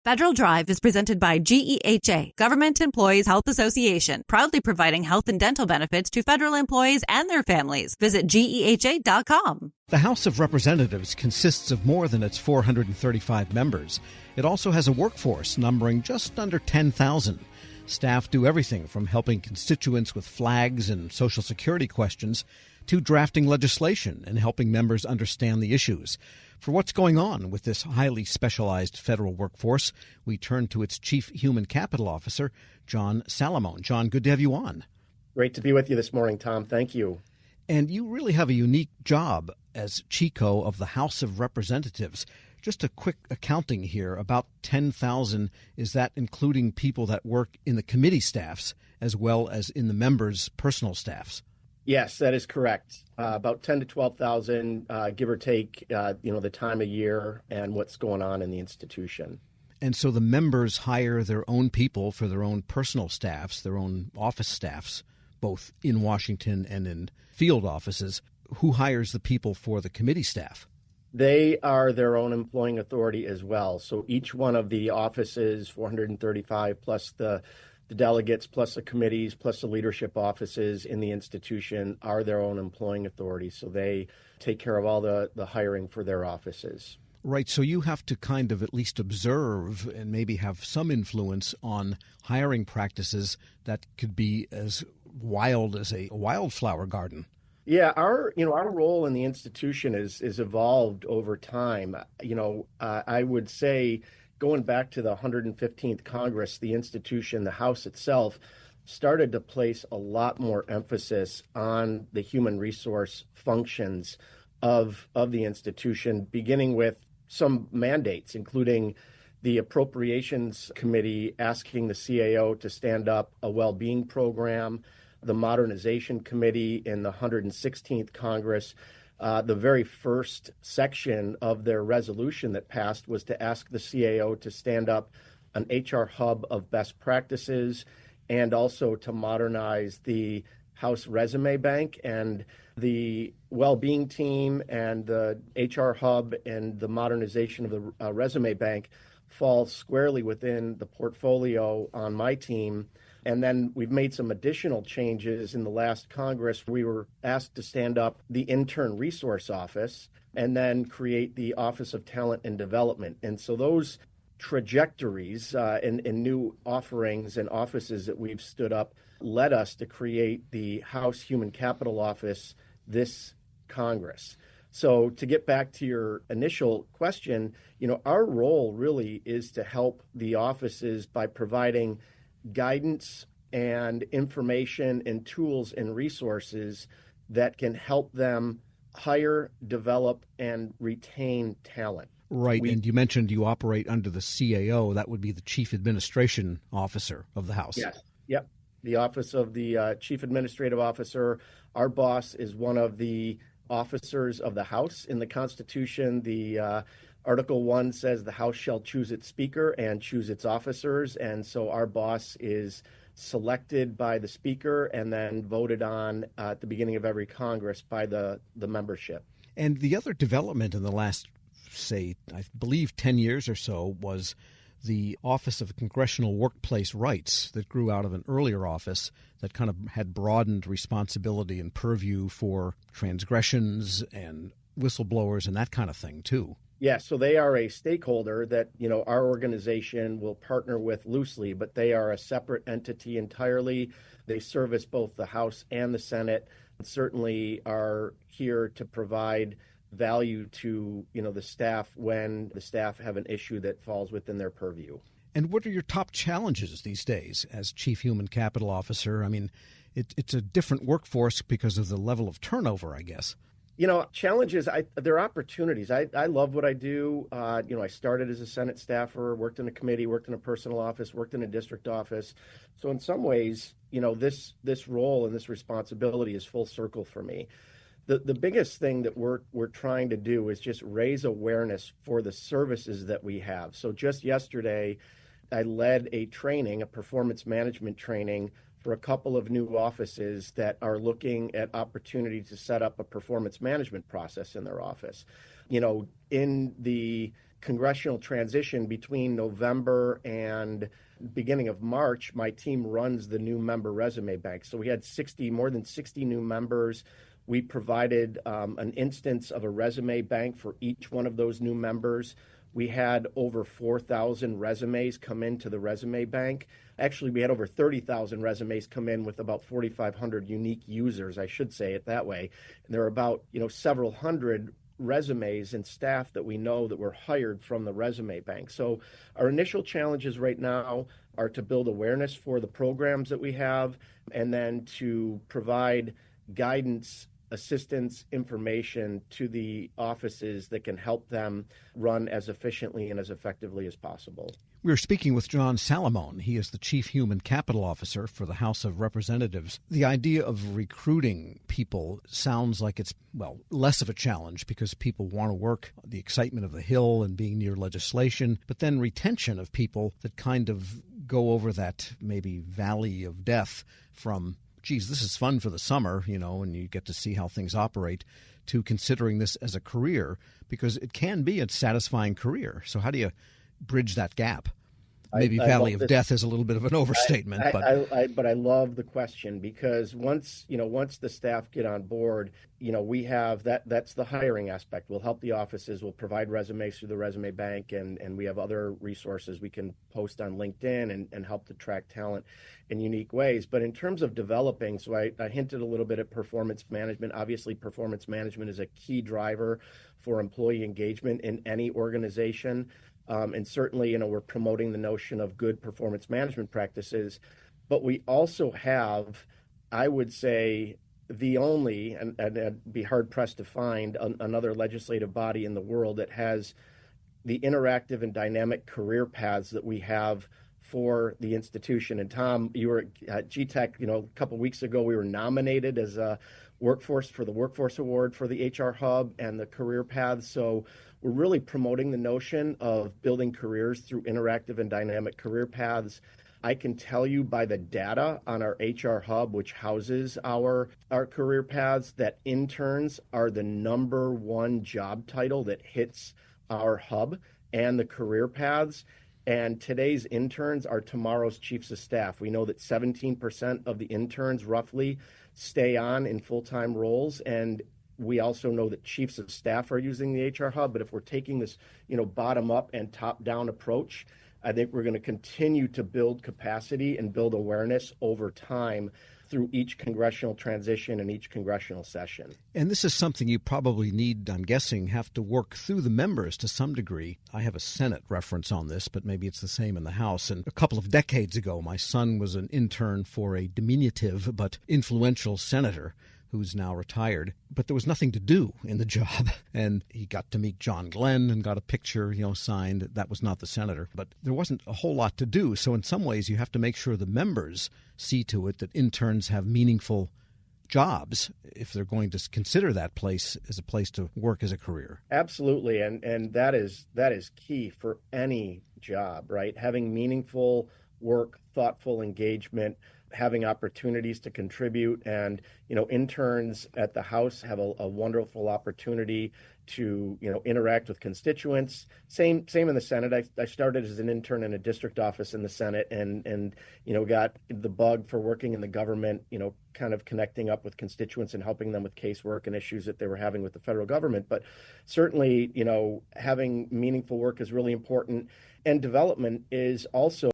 Federal Drive is presented by GEHA, Government Employees Health Association, proudly providing health and dental benefits to federal employees and their families. Visit GEHA.com. The House of Representatives consists of more than its 435 members. It also has a workforce numbering just under 10,000. Staff do everything from helping constituents with flags and Social Security questions to drafting legislation and helping members understand the issues. For what's going on with this highly specialized federal workforce, we turn to its Chief Human Capital Officer, John Salomon. John, good to have you on. Great to be with you this morning, Tom. Thank you. And you really have a unique job as Chico of the House of Representatives. Just a quick accounting here, about 10,000, is that including people that work in the committee staffs as well as in the members' personal staffs? Yes, that is correct. About 10 to 12,000, give or take, the time of year and what's going on in the institution. And so the members hire their own people for their own personal staffs, their own office staffs, both in Washington and in field offices. Who hires the people for the committee staff? They are their own employing authority as well. So each one of the offices, 435 plus the delegates, plus the committees, plus the leadership offices in the institution are their own employing authority. So they take care of all the hiring for their offices. Right. So you have to kind of at least observe and maybe have some influence on hiring practices that could be as wild as a wildflower garden. Yeah, our role in the institution is evolved over time. I would say going back to the 115th Congress, the institution, the House itself, started to place a lot more emphasis on the human resource functions of the institution, beginning with some mandates, including the Appropriations Committee asking the CAO to stand up a well-being program, the Modernization Committee in the 116th Congress. The very first section of their resolution that passed was to ask the CAO to stand up an HR hub of best practices and also to modernize the House Resume Bank. And the well-being team and the HR hub and the modernization of the Resume Bank fall squarely within the portfolio on my team. And then we've made some additional changes in the last Congress. We were asked to stand up the Intern Resource Office and then create the Office of Talent and Development. And so those trajectories and new offerings and offices that we've stood up led us to create the House Human Capital Office this Congress. So to get back to your initial question, our role really is to help the offices by providing guidance and information and tools and resources that can help them hire, develop, and retain talent. Right, and you mentioned you operate under the CAO. That would be the Chief Administration Officer of the House. Yes, yep. The Office of the Chief Administrative Officer. Our boss is one of the officers of the House in the Constitution. The Article 1 says the House shall choose its Speaker and choose its officers. And so our boss is selected by the Speaker and then voted on at the beginning of every Congress by the membership. And the other development in the last, say, I believe 10 years or so was the Office of Congressional Workplace Rights that grew out of an earlier office that kind of had broadened responsibility and purview for transgressions and whistleblowers and that kind of thing, too. Yeah, so they are a stakeholder that, our organization will partner with loosely, but they are a separate entity entirely. They service both the House and the Senate and certainly are here to provide value to, the staff when the staff have an issue that falls within their purview. And what are your top challenges these days as Chief Human Capital Officer? I mean, it's a different workforce because of the level of turnover, I guess. Challenges, there are opportunities. I love what I do. I started as a Senate staffer, worked in a committee, worked in a personal office, worked in a district office. So in some ways, this role and this responsibility is full circle for me. The biggest thing that we're trying to do is just raise awareness for the services that we have. So just yesterday, I led a performance management training for a couple of new offices that are looking at opportunity to set up a performance management process in their office. In the congressional transition between November and beginning of March, my team runs the new member resume bank. So we had more than 60 new members. We provided an instance of a resume bank for each one of those new members. We had over 4,000 resumes come into the resume bank. Actually, we had over 30,000 resumes come in with about 4,500 unique users, I should say it that way. And there are about, several hundred resumes and staff that we know that were hired from the resume bank. So our initial challenges right now are to build awareness for the programs that we have, and then to provide guidance, assistance, information to the offices that can help them run as efficiently and as effectively as possible. We're speaking with John Salomon. He is the Chief Human Capital Officer for the House of Representatives. The idea of recruiting people sounds like it's, less of a challenge because people want to work, the excitement of the Hill and being near legislation, but then retention of people that kind of go over that maybe valley of death from, geez, this is fun for the summer, and you get to see how things operate, to considering this as a career, because it can be a satisfying career. So how do you bridge that gap? Maybe valley of death is a little bit of an overstatement, but I love the question, because once the staff get on board, we have that's the hiring aspect. We'll help the offices, we'll provide resumes through the resume bank, and we have other resources we can post on LinkedIn and help to track talent in unique ways. But in terms of developing, so I hinted a little bit at performance management. Obviously, performance management is a key driver for employee engagement in any organization. And certainly, we're promoting the notion of good performance management practices. But we also have, I would say, the only, and I'd be hard-pressed to find another legislative body in the world that has the interactive and dynamic career paths that we have for the institution. And Tom, you were at GTEC, a couple of weeks ago. We were nominated as a Workforce Award for the HR Hub and the career paths. So we're really promoting the notion of building careers through interactive and dynamic career paths. I can tell you by the data on our HR Hub, which houses our career paths, that interns are the number one job title that hits our hub and the career paths. And today's interns are tomorrow's chiefs of staff. We know that 17% of the interns roughly stay on in full-time roles, and we also know that chiefs of staff are using the HR Hub. But if we're taking this, bottom-up and top-down approach, I think we're going to continue to build capacity and build awareness over time through each congressional transition and each congressional session. And this is something you probably need, I'm guessing, have to work through the members to some degree. I have a Senate reference on this, but maybe it's the same in the House. And a couple of decades ago, my son was an intern for a diminutive but influential senator who's now retired. But there was nothing to do in the job. And he got to meet John Glenn and got a picture, signed. That was not the senator. But there wasn't a whole lot to do. So in some ways, you have to make sure the members see to it that interns have meaningful jobs if they're going to consider that place as a place to work as a career. Absolutely. And that is key for any job, right? Having meaningful work, thoughtful engagement, having opportunities to contribute. And, interns at the House have a wonderful opportunity to, interact with constituents. Same in the Senate. I started as an intern in a district office in the Senate and got the bug for working in the government, kind of connecting up with constituents and helping them with casework and issues that they were having with the federal government. But certainly, having meaningful work is really important. And development is also